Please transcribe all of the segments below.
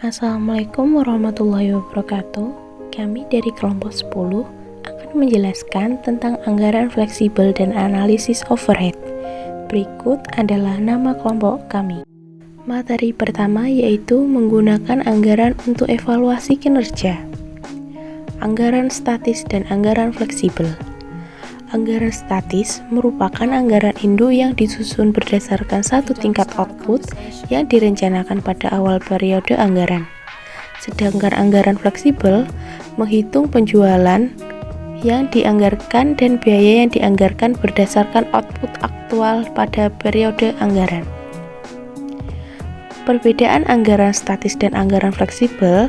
Assalamualaikum warahmatullahi wabarakatuh. Kami dari kelompok 10 akan menjelaskan tentang anggaran fleksibel dan analisis overhead. Berikut adalah nama kelompok kami. Materi pertama yaitu menggunakan anggaran untuk evaluasi kinerja. Anggaran statis dan anggaran fleksibel. Anggaran statis merupakan anggaran induk yang disusun berdasarkan satu tingkat output yang direncanakan pada awal periode anggaran. Sedangkan anggaran fleksibel menghitung penjualan yang dianggarkan dan biaya yang dianggarkan berdasarkan output aktual pada periode anggaran. Perbedaan anggaran statis dan anggaran fleksibel: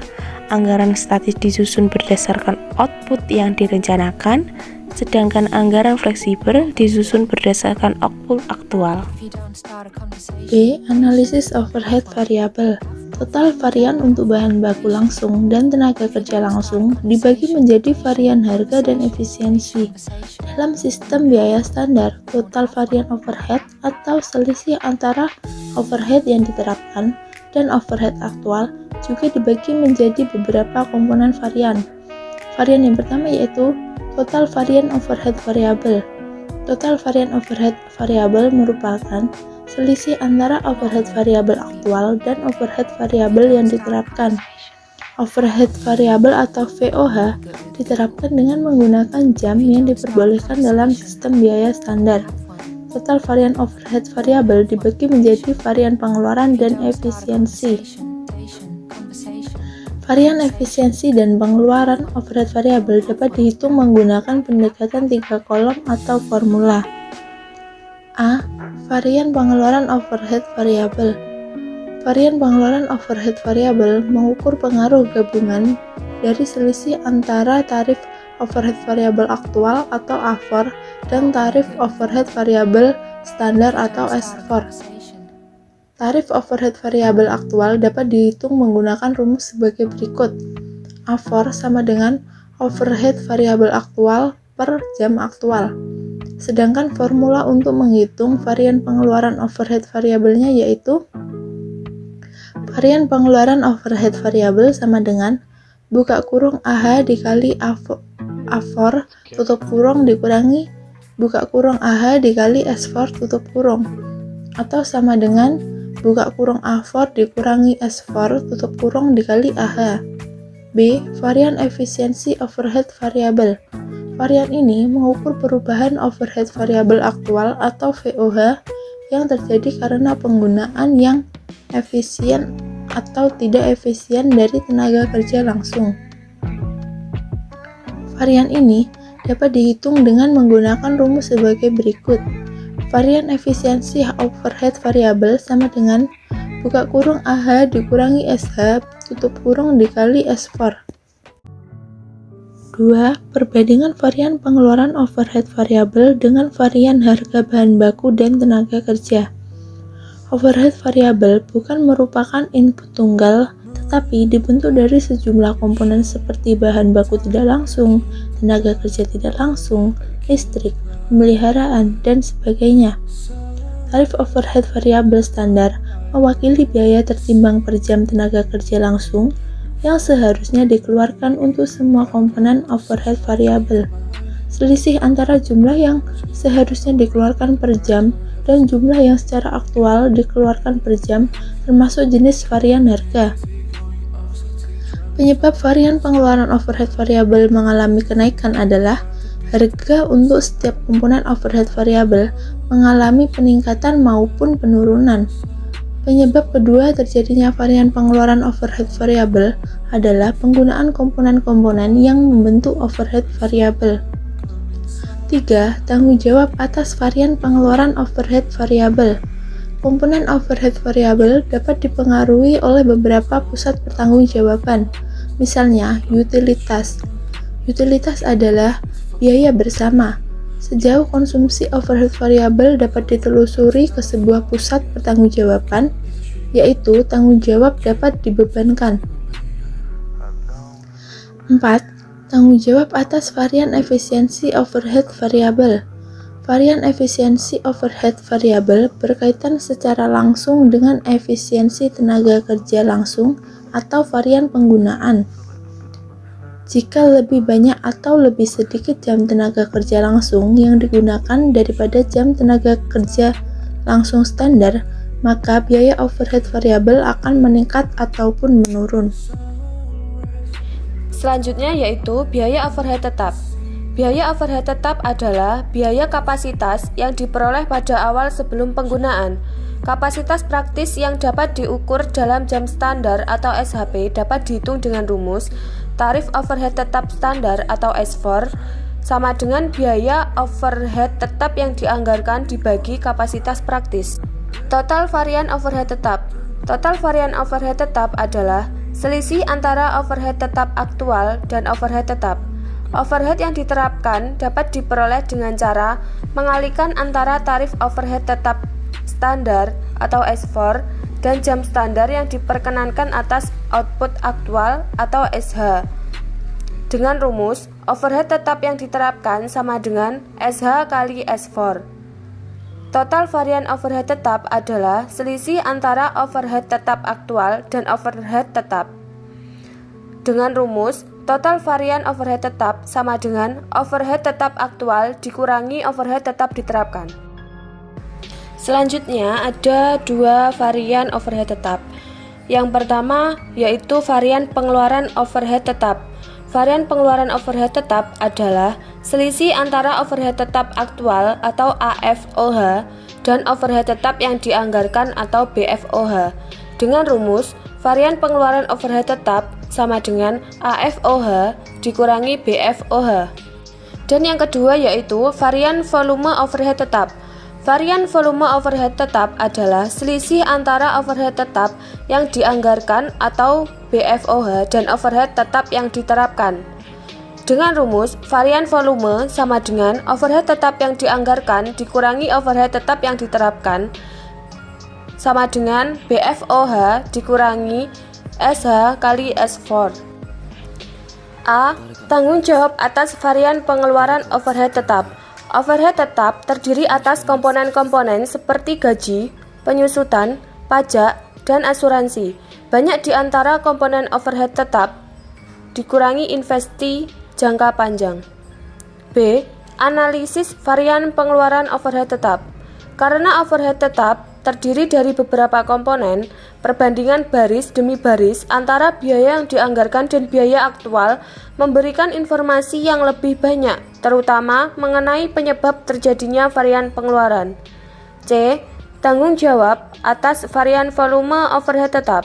anggaran statis disusun berdasarkan output yang direncanakan, sedangkan anggaran fleksibel disusun berdasarkan output aktual. B. Analisis overhead variable. Total varian untuk bahan baku langsung dan tenaga kerja langsung dibagi menjadi varian harga dan efisiensi. Dalam sistem biaya standar, total varian overhead atau selisih antara overhead yang diterapkan dan overhead aktual juga dibagi menjadi beberapa komponen varian. Varian yang pertama yaitu total varian overhead variable. Total varian overhead variable merupakan selisih antara overhead variabel aktual dan overhead variabel yang diterapkan. Overhead variabel atau VOH diterapkan dengan menggunakan jam yang diperbolehkan dalam sistem biaya standar. Total varian overhead variabel dibagi menjadi varian pengeluaran dan efisiensi. Varian efisiensi dan pengeluaran overhead variabel dapat dihitung menggunakan pendekatan 3 kolom atau formula. A. Varian pengeluaran overhead variabel. Varian pengeluaran overhead variabel mengukur pengaruh gabungan dari selisih antara tarif overhead variabel aktual atau AVOR dan tarif overhead variabel standar atau SVOR. Tarif overhead variabel aktual dapat dihitung menggunakan rumus sebagai berikut. AVOR sama dengan overhead variabel aktual per jam aktual. Sedangkan formula untuk menghitung varian pengeluaran overhead variabelnya yaitu varian pengeluaran overhead variabel sama dengan buka kurung AH dikali AVOR tutup kurung dikurangi buka kurung AH dikali SVOR tutup kurung, atau sama dengan buka kurung AVOR dikurangi SVOR tutup kurung dikali AH. B. Varian efisiensi overhead variabel. Varian ini mengukur perubahan overhead variabel aktual atau VOH yang terjadi karena penggunaan yang efisien atau tidak efisien dari tenaga kerja langsung. Varian ini dapat dihitung dengan menggunakan rumus sebagai berikut. Varian efisiensi overhead variabel sama dengan buka kurung AH dikurangi SH tutup kurung dikali SVOR. 2. Perbandingan varian pengeluaran overhead variabel dengan varian harga bahan baku dan tenaga kerja. Overhead variabel bukan merupakan input tunggal, tetapi dibentuk dari sejumlah komponen seperti bahan baku tidak langsung, tenaga kerja tidak langsung, listrik, pemeliharaan, dan sebagainya. Tarif overhead variabel standar mewakili biaya tertimbang per jam tenaga kerja langsung yang seharusnya dikeluarkan untuk semua komponen overhead variabel. Selisih antara jumlah yang seharusnya dikeluarkan per jam dan jumlah yang secara aktual dikeluarkan per jam termasuk jenis varian harga. Penyebab varian pengeluaran overhead variabel mengalami kenaikan adalah harga untuk setiap komponen overhead variabel mengalami peningkatan maupun penurunan. Penyebab kedua terjadinya varian pengeluaran overhead variabel adalah penggunaan komponen-komponen yang membentuk overhead variabel. 3. Tanggung jawab atas varian pengeluaran overhead variabel. Komponen overhead variabel dapat dipengaruhi oleh beberapa pusat pertanggungjawaban. Misalnya, utilitas. Utilitas adalah biaya bersama. Sejauh konsumsi overhead variabel dapat ditelusuri ke sebuah pusat pertanggungjawaban, yaitu tanggung jawab dapat dibebankan. 4. Tanggung jawab atas varian efisiensi overhead variabel. Varian efisiensi overhead variabel berkaitan secara langsung dengan efisiensi tenaga kerja langsung atau varian penggunaan. Jika lebih banyak atau lebih sedikit jam tenaga kerja langsung yang digunakan daripada jam tenaga kerja langsung standar, maka biaya overhead variabel akan meningkat ataupun menurun. Selanjutnya yaitu biaya overhead tetap. Biaya overhead tetap adalah biaya kapasitas yang diperoleh pada awal sebelum penggunaan. Kapasitas praktis yang dapat diukur dalam jam standar atau SHP dapat dihitung dengan rumus tarif overhead tetap standar atau S4 sama dengan biaya overhead tetap yang dianggarkan dibagi kapasitas praktis. Total varian overhead tetap. Total varian overhead tetap adalah selisih antara overhead tetap aktual dan overhead tetap. Overhead yang diterapkan dapat diperoleh dengan cara mengalihkan antara tarif overhead tetap standar atau S4 dan jam standar yang diperkenankan atas output aktual atau SH. Dengan rumus, overhead tetap yang diterapkan sama dengan SH kali S4. Total varian overhead tetap adalah selisih antara overhead tetap aktual dan overhead tetap. Dengan rumus, total varian overhead tetap sama dengan overhead tetap aktual dikurangi overhead tetap diterapkan. Selanjutnya ada dua varian overhead tetap. Yang pertama yaitu varian pengeluaran overhead tetap. Varian pengeluaran overhead tetap adalah selisih antara overhead tetap aktual atau AFOH dan overhead tetap yang dianggarkan atau BFOH. Dengan rumus, varian pengeluaran overhead tetap sama dengan AFOH dikurangi BFOH. Dan yang kedua yaitu varian volume overhead tetap. Varian volume overhead tetap adalah selisih antara overhead tetap yang dianggarkan atau BFOH dan overhead tetap yang diterapkan. Dengan rumus, varian volume sama dengan overhead tetap yang dianggarkan dikurangi overhead tetap yang diterapkan sama dengan BFOH dikurangi SH kali S4. A. Tanggung jawab atas varian pengeluaran overhead tetap. Overhead tetap terdiri atas komponen-komponen seperti gaji, penyusutan, pajak, dan asuransi. Banyak di antara komponen overhead tetap dikurangi investi jangka panjang. B. Analisis varian pengeluaran overhead tetap. Karena overhead tetap terdiri dari beberapa komponen, perbandingan baris demi baris antara biaya yang dianggarkan dan biaya aktual memberikan informasi yang lebih banyak, terutama mengenai penyebab terjadinya varian pengeluaran. C. Tanggung jawab atas varian volume overhead tetap.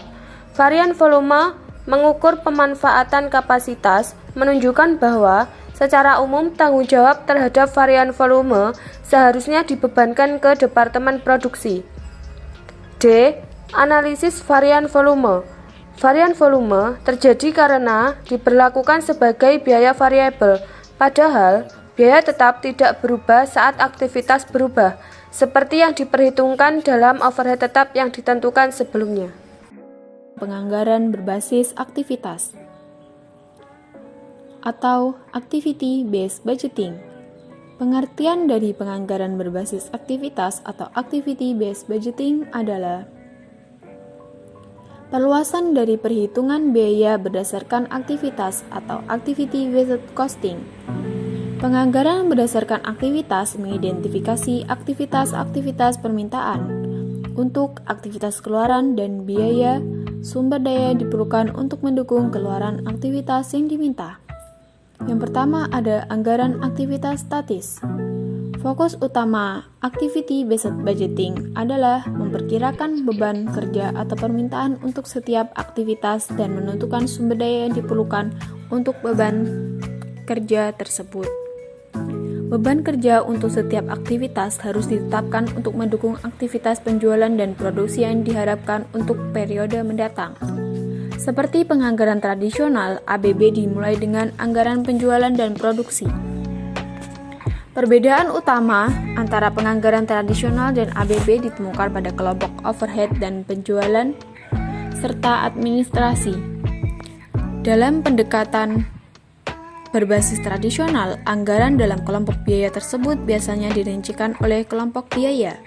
Varian volume mengukur pemanfaatan kapasitas, menunjukkan bahwa secara umum tanggung jawab terhadap varian volume seharusnya dibebankan ke departemen produksi. D. Analisis varian volume. Varian volume terjadi karena diberlakukan sebagai biaya variabel, padahal biaya tetap tidak berubah saat aktivitas berubah, seperti yang diperhitungkan dalam overhead tetap yang ditentukan sebelumnya. Penganggaran berbasis aktivitas atau activity based budgeting. Pengertian dari penganggaran berbasis aktivitas atau activity based budgeting adalah perluasan dari perhitungan biaya berdasarkan aktivitas atau activity based costing. Penganggaran berdasarkan aktivitas mengidentifikasi aktivitas-aktivitas permintaan untuk aktivitas keluaran dan biaya sumber daya diperlukan untuk mendukung keluaran aktivitas yang diminta. Yang pertama ada anggaran aktivitas statis. Fokus utama activity-based budgeting adalah memperkirakan beban kerja atau permintaan untuk setiap aktivitas dan menentukan sumber daya yang diperlukan untuk beban kerja tersebut. Beban kerja untuk setiap aktivitas harus ditetapkan untuk mendukung aktivitas penjualan dan produksi yang diharapkan untuk periode mendatang. Seperti penganggaran tradisional, ABB dimulai dengan anggaran penjualan dan produksi. Perbedaan utama antara penganggaran tradisional dan ABB ditemukan pada kelompok overhead dan penjualan serta administrasi. Dalam pendekatan berbasis tradisional, anggaran dalam kelompok biaya tersebut biasanya dirincikan oleh kelompok biaya.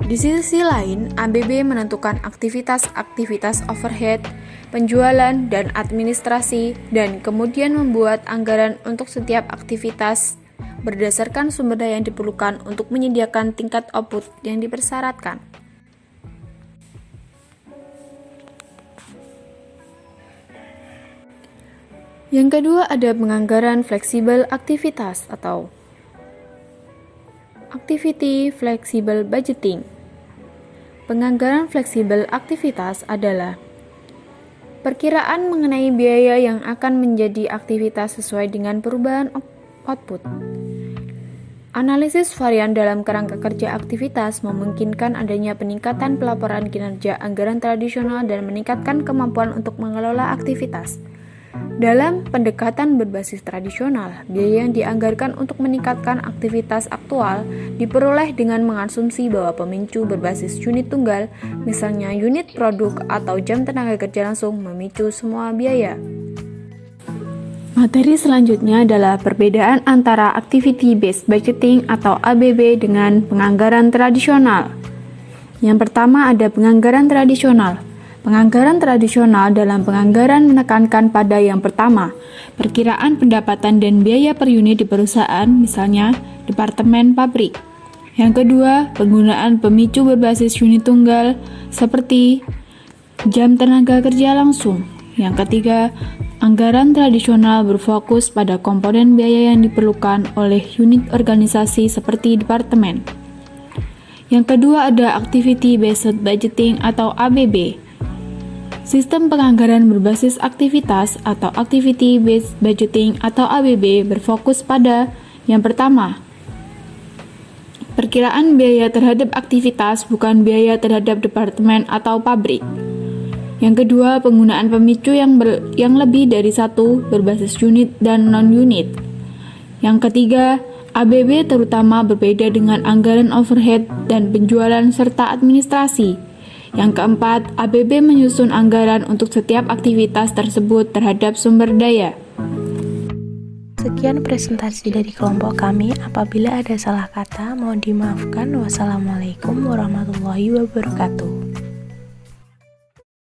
Di sisi lain, ABB menentukan aktivitas-aktivitas overhead, penjualan, dan administrasi, dan kemudian membuat anggaran untuk setiap aktivitas berdasarkan sumber daya yang diperlukan untuk menyediakan tingkat output yang dipersyaratkan. Yang kedua ada penganggaran fleksibel aktivitas atau Activity Flexible Budgeting. Penganggaran fleksibel aktivitas adalah perkiraan mengenai biaya yang akan menjadi aktivitas sesuai dengan perubahan output. Analisis varian dalam kerangka kerja aktivitas memungkinkan adanya peningkatan pelaporan kinerja anggaran tradisional dan meningkatkan kemampuan untuk mengelola aktivitas. Dalam pendekatan berbasis tradisional, biaya yang dianggarkan untuk meningkatkan aktivitas aktual diperoleh dengan mengasumsi bahwa pemicu berbasis unit tunggal, misalnya unit produk atau jam tenaga kerja langsung, memicu semua biaya. Materi selanjutnya adalah perbedaan antara Activity Based Budgeting atau ABB dengan penganggaran tradisional. Yang pertama ada penganggaran tradisional. Penganggaran tradisional dalam penganggaran menekankan pada yang pertama, perkiraan pendapatan dan biaya per unit di perusahaan, misalnya departemen pabrik. Yang kedua, penggunaan pemicu berbasis unit tunggal seperti jam tenaga kerja langsung. Yang ketiga, anggaran tradisional berfokus pada komponen biaya yang diperlukan oleh unit organisasi seperti departemen. Yang kedua ada Activity Based Budgeting atau ABB. Sistem penganggaran berbasis aktivitas atau Activity Based Budgeting atau ABB berfokus pada yang pertama, perkiraan biaya terhadap aktivitas bukan biaya terhadap departemen atau pabrik. Yang kedua, penggunaan pemicu yang lebih dari satu berbasis unit dan non-unit. Yang ketiga, ABB terutama berbeda dengan anggaran overhead dan penjualan serta administrasi. Yang keempat, ABB menyusun anggaran untuk setiap aktivitas tersebut terhadap sumber daya. Sekian presentasi dari kelompok kami. Apabila ada salah kata, mohon dimaafkan. Wassalamualaikum warahmatullahi wabarakatuh.